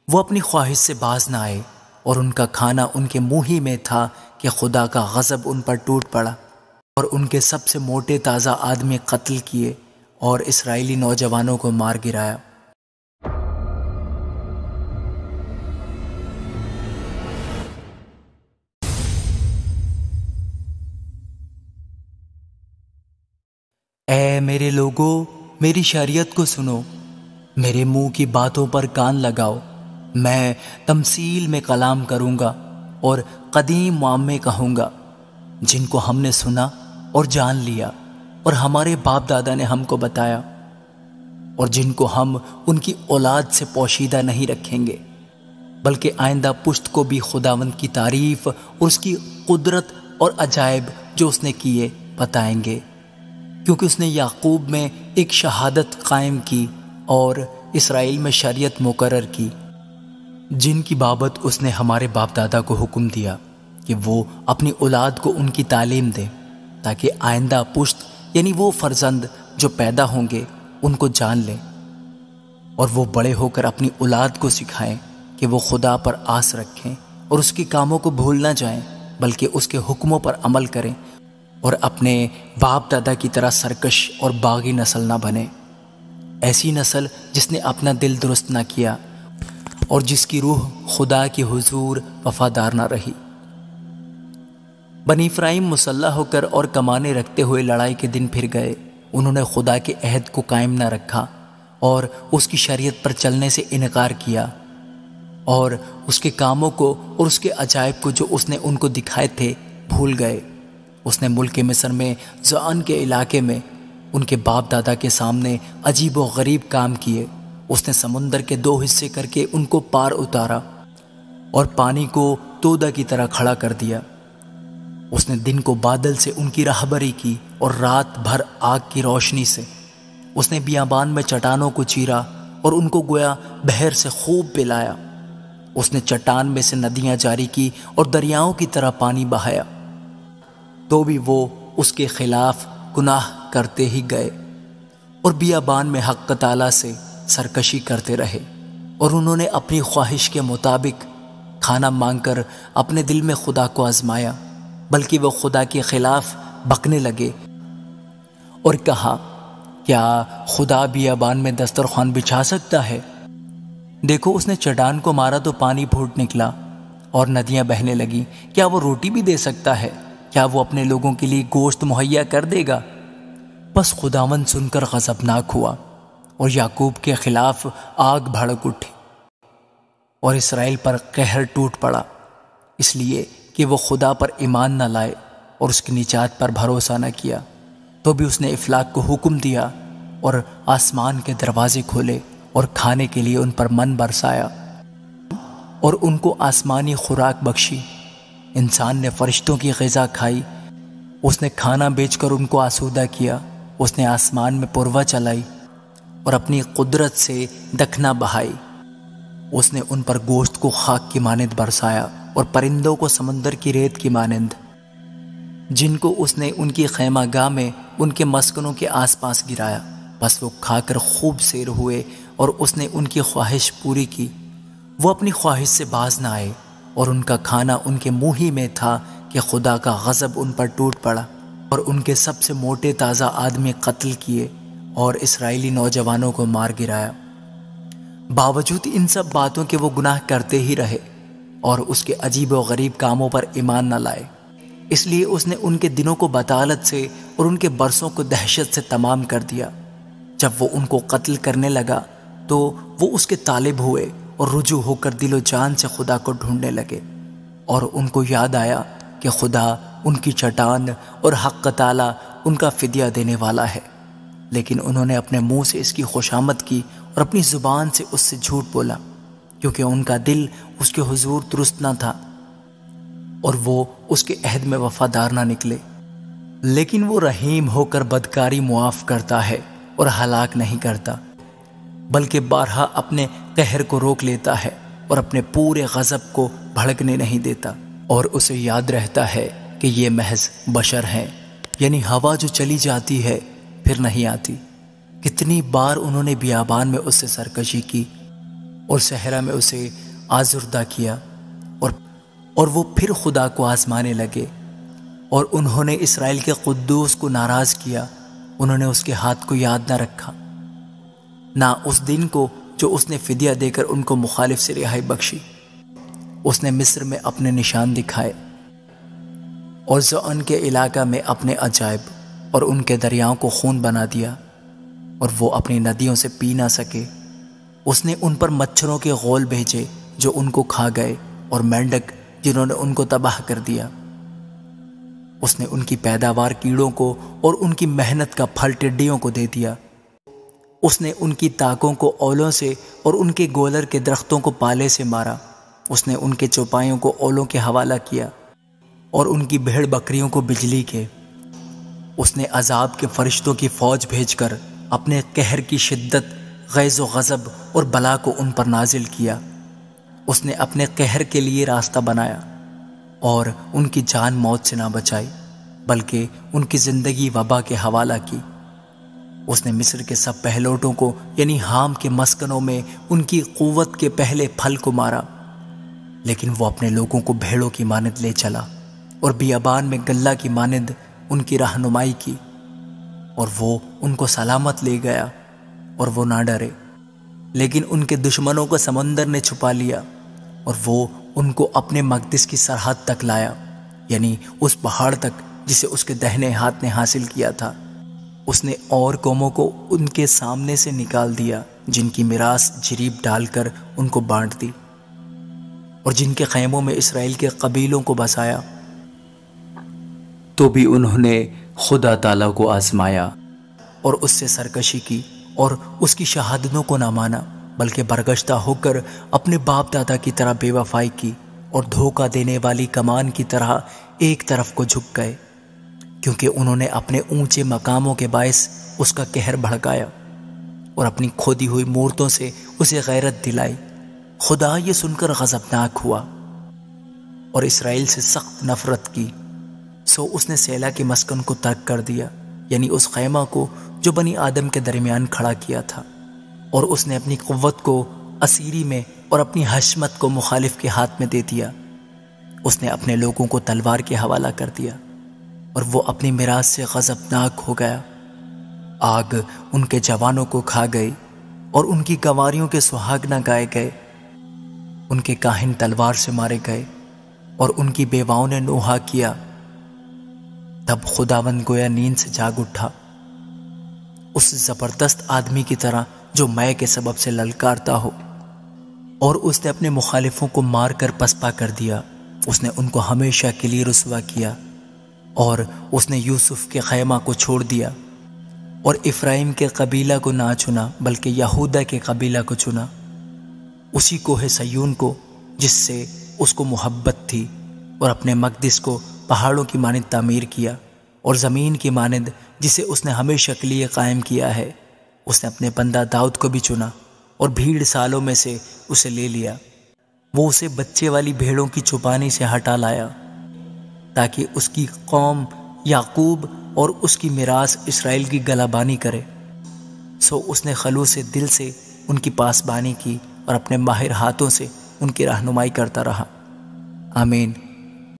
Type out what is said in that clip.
وہ اپنی خواہش سے باز نہ آئے، اور ان کا کھانا ان کے منہ ہی میں تھا کہ خدا کا غضب ان پر ٹوٹ پڑا، اور ان کے سب سے موٹے تازہ آدمی قتل کیے اور اسرائیلی نوجوانوں کو مار گرایا۔ اے میرے لوگو، میری شریعت کو سنو، میرے منہ کی باتوں پر کان لگاؤ۔ میں تمثیل میں کلام کروں گا اور قدیم معامے کہوں گا، جن کو ہم نے سنا اور جان لیا اور ہمارے باپ دادا نے ہم کو بتایا، اور جن کو ہم ان کی اولاد سے پوشیدہ نہیں رکھیں گے، بلکہ آئندہ پشت کو بھی خداوند کی تعریف اور اس کی قدرت اور عجائب جو اس نے کیے بتائیں گے، کیونکہ اس نے یعقوب میں ایک شہادت قائم کی اور اسرائیل میں شریعت مقرر کی، جن کی بابت اس نے ہمارے باپ دادا کو حکم دیا کہ وہ اپنی اولاد کو ان کی تعلیم دے، تاکہ آئندہ پشت یعنی وہ فرزند جو پیدا ہوں گے ان کو جان لیں، اور وہ بڑے ہو کر اپنی اولاد کو سکھائیں کہ وہ خدا پر آس رکھیں اور اس کے کاموں کو بھول نہ جائیں، بلکہ اس کے حکموں پر عمل کریں، اور اپنے باپ دادا کی طرح سرکش اور باغی نسل نہ بنے، ایسی نسل جس نے اپنا دل درست نہ کیا اور جس کی روح خدا کے حضور وفادار نہ رہی۔ بنی اسرائیل مسلح ہو کر اور کمانے رکھتے ہوئے لڑائی کے دن پھر گئے۔ انہوں نے خدا کے عہد کو قائم نہ رکھا اور اس کی شریعت پر چلنے سے انکار کیا، اور اس کے کاموں کو اور اس کے عجائب کو جو اس نے ان کو دکھائے تھے بھول گئے۔ اس نے ملک مصر میں زعان کے علاقے میں ان کے باپ دادا کے سامنے عجیب و غریب کام کیے۔ اس نے سمندر کے 2 حصے کر کے ان کو پار اتارا اور پانی کو تودا کی طرح کھڑا کر دیا۔ اس نے دن کو بادل سے ان کی راہبری کی اور رات بھر آگ کی روشنی سے۔ اس نے بیابان میں چٹانوں کو چیرا اور ان کو گویا بحر سے خوب پلایا۔ اس نے چٹان میں سے ندیاں جاری کی اور دریاؤں کی طرح پانی بہایا، تو بھی وہ اس کے خلاف گناہ کرتے ہی گئے اور بیابان میں حق تعالیٰ سے سرکشی کرتے رہے، اور انہوں نے اپنی خواہش کے مطابق کھانا مانگ کر اپنے دل میں خدا کو آزمایا، بلکہ وہ خدا کے خلاف بکنے لگے اور کہا، کیا خدا بیابان میں دسترخوان بچھا سکتا ہے؟ دیکھو، اس نے چٹان کو مارا تو پانی پھوٹ نکلا اور ندیاں بہنے لگیں۔ کیا وہ روٹی بھی دے سکتا ہے؟ کیا وہ اپنے لوگوں کے لیے گوشت مہیا کر دے گا؟ بس خداوند سن کر غضبناک ہوا اور یعقوب کے خلاف آگ بھڑک اٹھی، اور اسرائیل پر قہر ٹوٹ پڑا، اس لیے کہ وہ خدا پر ایمان نہ لائے اور اس کی نجات پر بھروسہ نہ کیا۔ تو بھی اس نے افلاک کو حکم دیا اور آسمان کے دروازے کھولے اور کھانے کے لیے ان پر من برسایا اور ان کو آسمانی خوراک بخشی۔ انسان نے فرشتوں کی غذا کھائی، اس نے کھانا بیچ کر ان کو آسودہ کیا۔ اس نے آسمان میں پروا چلائی اور اپنی قدرت سے دکھنا بہائی۔ اس نے ان پر گوشت کو خاک کی مانند برسایا اور پرندوں کو سمندر کی ریت کی مانند، جن کو اس نے ان کی خیمہ گاہ میں ان کے مسکنوں کے آس پاس گرایا۔ بس وہ کھا کر خوب سیر ہوئے اور اس نے ان کی خواہش پوری کی۔ وہ اپنی خواہش سے باز نہ آئے، اور ان کا کھانا ان کے منہ ہی میں تھا کہ خدا کا غضب ان پر ٹوٹ پڑا، اور ان کے سب سے موٹے تازہ آدمی قتل کیے اور اسرائیلی نوجوانوں کو مار گرایا۔ باوجود ان سب باتوں کے وہ گناہ کرتے ہی رہے اور اس کے عجیب و غریب کاموں پر ایمان نہ لائے۔ اس لیے اس نے ان کے دنوں کو بطالت سے اور ان کے برسوں کو دہشت سے تمام کر دیا۔ جب وہ ان کو قتل کرنے لگا تو وہ اس کے طالب ہوئے اور رجوع ہو کر دل و جان سے خدا کو ڈھونڈنے لگے، اور ان کو یاد آیا کہ خدا ان کی چٹان اور حق تعالیٰ ان کا فدیہ دینے والا ہے، لیکن انہوں نے اپنے منہ سے اس کی خوشامد کی اور اپنی زبان سے اس سے جھوٹ بولا، کیونکہ ان کا دل اس کے حضور درست نہ تھا اور وہ اس کے عہد میں وفادار نہ نکلے۔ لیکن وہ رحیم ہو کر بدکاری معاف کرتا ہے اور ہلاک نہیں کرتا، بلکہ بارہا اپنے قہر کو روک لیتا ہے اور اپنے پورے غضب کو بھڑکنے نہیں دیتا، اور اسے یاد رہتا ہے کہ یہ محض بشر ہیں، یعنی ہوا جو چلی جاتی ہے پھر نہیں آتی۔ کتنی بار انہوں نے بیابان میں اس سے سرکشی کی، اور صحرا میں اسے آزردہ کیا، اور وہ پھر خدا کو آزمانے لگے، اور انہوں نے اسرائیل کے قدوس کو ناراض کیا۔ انہوں نے اس کے ہاتھ کو یاد نہ رکھا، نہ اس دن کو جو اس نے فدیہ دے کر ان کو مخالف سے رہائی بخشی۔ اس نے مصر میں اپنے نشان دکھائے اور زعن کے علاقہ میں اپنے عجائب، اور ان کے دریاؤں کو خون بنا دیا، اور وہ اپنی ندیوں سے پی نہ سکے۔ اس نے ان پر مچھروں کے غول بھیجے جو ان کو کھا گئے، اور مینڈک جنہوں نے ان کو تباہ کر دیا۔ اس نے ان کی پیداوار کیڑوں کو اور ان کی محنت کا پھل ٹڈیوں کو دے دیا۔ اس نے ان کی تاکوں کو اولوں سے اور ان کے گولر کے درختوں کو پالے سے مارا۔ اس نے ان کے چوپایوں کو اولوں کے حوالہ کیا اور ان کی بھیڑ بکریوں کو بجلی کے۔ اس نے عذاب کے فرشتوں کی فوج بھیج کر اپنے قہر کی شدت، غیظ و غضب اور بلا کو ان پر نازل کیا۔ اس نے اپنے قہر کے لیے راستہ بنایا اور ان کی جان موت سے نہ بچائی، بلکہ ان کی زندگی وبا کے حوالہ کی۔ اس نے مصر کے سب پہلوٹوں کو یعنی حام کے مسکنوں میں ان کی قوت کے پہلے پھل کو مارا، لیکن وہ اپنے لوگوں کو بھیڑوں کی مانند لے چلا اور بیابان میں گلہ کی مانند ان کی رہنمائی کی، اور وہ ان کو سلامت لے گیا اور وہ نہ ڈرے۔ لیکن ان کے دشمنوں کو سمندر نے چھپا لیا، اور وہ ان کو اپنے مقدس کی سرحد تک لایا، یعنی اس پہاڑ تک جسے اس کے دہنے ہاتھ نے حاصل کیا تھا۔ اس نے اور قوموں کو ان کے سامنے سے نکال دیا، جن کی میراث جریب ڈال کر ان کو بانٹ دی، اور جن کے خیموں میں اسرائیل کے قبیلوں کو بسایا۔ تو بھی انہوں نے خدا تعالیٰ کو آزمایا اور اس سے سرکشی کی اور اس کی شہادتوں کو نہ مانا، بلکہ برگشتہ ہو کر اپنے باپ دادا کی طرح بے وفائی کی اور دھوکہ دینے والی کمان کی طرح ایک طرف کو جھک گئے، کیونکہ انہوں نے اپنے اونچے مقاموں کے باعث اس کا قہر بھڑکایا اور اپنی کھودی ہوئی مورتوں سے اسے غیرت دلائی۔ خدا یہ سن کر غضبناک ہوا اور اسرائیل سے سخت نفرت کی، سو اس نے سیلا کے مسکن کو ترک کر دیا، یعنی اس خیمہ کو جو بنی آدم کے درمیان کھڑا کیا تھا، اور اس نے اپنی قوت کو اسیری میں اور اپنی حشمت کو مخالف کے ہاتھ میں دے دیا۔ اس نے اپنے لوگوں کو تلوار کے حوالہ کر دیا، اور وہ اپنی میراث سے غضبناک ہو گیا۔ آگ ان کے جوانوں کو کھا گئی اور ان کی گنواریوں کے سہاگ نہ گائے گئے۔ ان کے کاہن تلوار سے مارے گئے اور ان کی بیواؤں نے نوحہ کیا۔ تب خداوند گویا نیند سے جاگ اٹھا، اس زبردست آدمی کی طرح جو مے کے سبب سے للکارتا ہو، اور اس نے اپنے مخالفوں کو مار کر پسپا کر دیا۔ اس نے ان کو ہمیشہ کے لیے رسوا کیا، اور اس نے یوسف کے خیمہ کو چھوڑ دیا اور افرایم کے قبیلہ کو نہ چنا بلکہ یہودا کے قبیلہ کو چنا، اسی کوہ سیون کو جس سے اس کو محبت تھی، اور اپنے مقدس کو پہاڑوں کی مانند تعمیر کیا، اور زمین کی مانند جسے اس نے ہمیشہ کے لیے قائم کیا ہے۔ اس نے اپنے بندہ داؤد کو بھی چنا اور بھیڑ سالوں میں سے اسے لے لیا۔ وہ اسے بچے والی بھیڑوں کی چوپانی سے ہٹا لایا، تاکہ اس کی قوم یعقوب اور اس کی میراث اسرائیل کی گلابانی کرے۔ سو اس نے خلوص دل سے ان کی پاسبانی کی اور اپنے ماہر ہاتھوں سے ان کی رہنمائی کرتا رہا۔ آمین۔